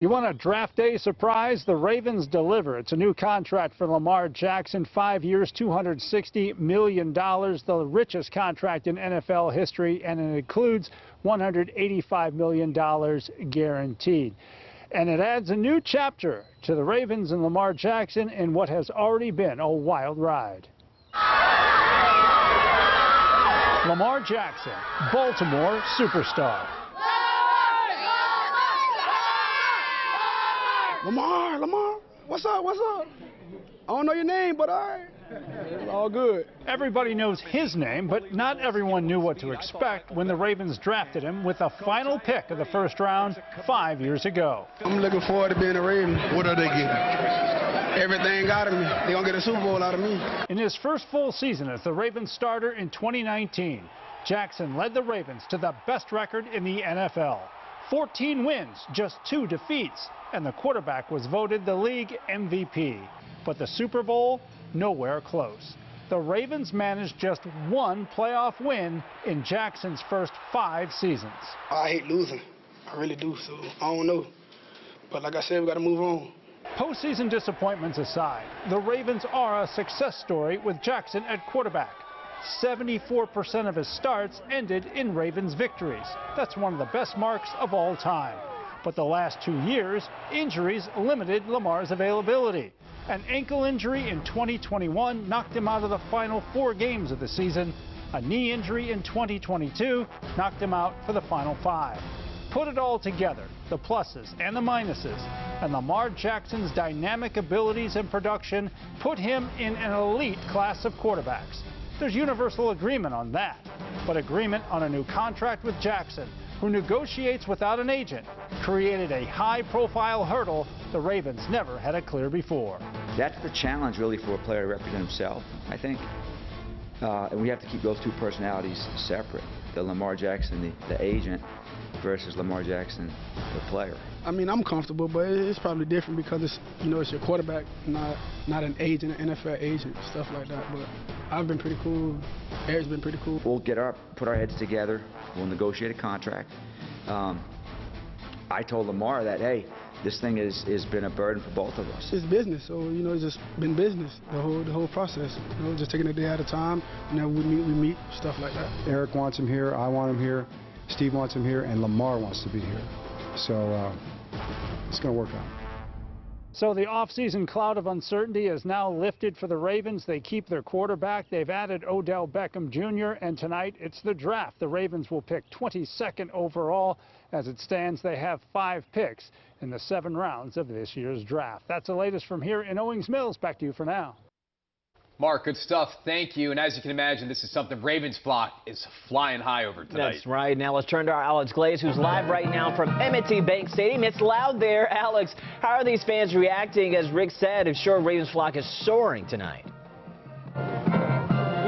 You want a draft day surprise? The Ravens deliver. It's a new contract for Lamar Jackson, 5 years, $260 million, the richest contract in NFL history, and it includes $185 million guaranteed. And it adds a new chapter to the Ravens and Lamar Jackson in what has already been a wild ride. Lamar Jackson, Baltimore superstar. Lamar, what's up? I don't know your name, but all right. It's all good. Everybody knows his name, but not everyone knew what to expect when the Ravens drafted him with the final pick of the first round 5 years ago. I'm looking forward to being a Raven. What are they getting? Everything out of me. They're going to get a Super Bowl out of me. In his first full season as the Ravens starter in 2019, Jackson led the Ravens to the best record in the NFL. 14 wins, just 2 defeats, and the quarterback was voted the league MVP. But the Super Bowl, nowhere close. The Ravens managed just 1 playoff win in Jackson's first 5 seasons. I hate losing. I really do, so I don't know. But like I said, we got to move on. Postseason disappointments aside, the Ravens are a success story with Jackson at quarterback. 74% of his starts ended in Ravens victories. That's one of the best marks of all time. But the last 2 years, injuries limited Lamar's availability. An ankle injury in 2021 knocked him out of the final 4 games of the season. A knee injury in 2022 knocked him out for the final 5. Put it all together, the pluses and the minuses, and Lamar Jackson's dynamic abilities and production put him in an elite class of quarterbacks. There's universal agreement on that, but agreement on a new contract with Jackson, who negotiates without an agent, created a high-profile hurdle the Ravens never had to clear before. That's the challenge, really, for a player to represent himself, I think. And we have to keep those 2 personalities separate, the Lamar Jackson, the agent, versus Lamar Jackson, the player. I mean, I'm comfortable, but it's probably different because it's, it's your quarterback, not an agent, an NFL agent, stuff like that. But I've been pretty cool. Eric's been pretty cool. We'll put our heads together. We'll negotiate a contract. I told Lamar that, hey, this thing has been a burden for both of us. It's business, so it's just been business the whole process. Just taking a day at a time. We meet, stuff like that. Eric wants him here. I want him here. Steve wants him here, and Lamar wants to be here. So it's going to work out. So the offseason cloud of uncertainty is now lifted for the Ravens. They keep their quarterback. They've added Odell Beckham Jr., and tonight it's the draft. The Ravens will pick 22nd overall. As it stands, they have 5 picks in the 7 rounds of this year's draft. That's the latest from here in Owings Mills. Back to you for now. Mark, good stuff. Thank you. And as you can imagine, this is something Ravens flock is flying high over tonight. That's right. Now let's turn to our Alex Glaze, who's live right now from M&T Bank Stadium. It's loud there. Alex, how are these fans reacting? As Rick said, I'm sure Ravens flock is soaring tonight.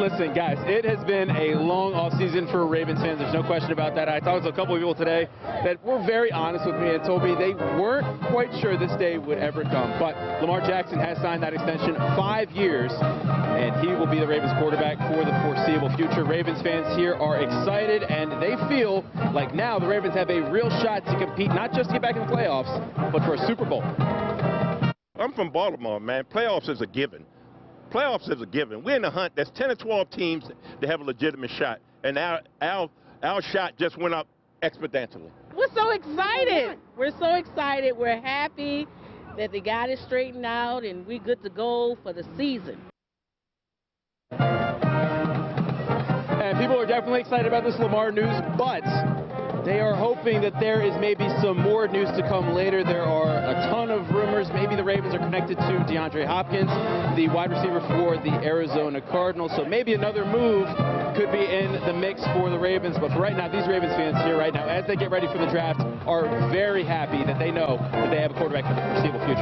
Listen, guys, it has been a long offseason for Ravens fans. There's no question about that. I talked to a couple of people today that were very honest with me and told me they weren't quite sure this day would ever come. But Lamar Jackson has signed that extension 5 years, and he will be the Ravens quarterback for the foreseeable future. Ravens fans here are excited, and they feel like now the Ravens have a real shot to compete, not just to get back in the playoffs, but for a Super Bowl. I'm from Baltimore, man. Playoffs is a given. Playoffs is a given. We're in the hunt. There's 10 or 12 teams that have a legitimate shot, and our shot just went up exponentially. We're so excited. We're so excited. We're happy that they got it straightened out, and we're good to go for the season. And people are definitely excited about this Lamar news, but they are hoping that there is maybe some more news to come later. There are a ton of rumors. Maybe the Ravens are connected to DeAndre Hopkins, the wide receiver for the Arizona Cardinals. So maybe another move could be in the mix for the Ravens. But for right now, these Ravens fans here right now, as they get ready for the draft, are very happy that they know that they have a quarterback for the foreseeable future.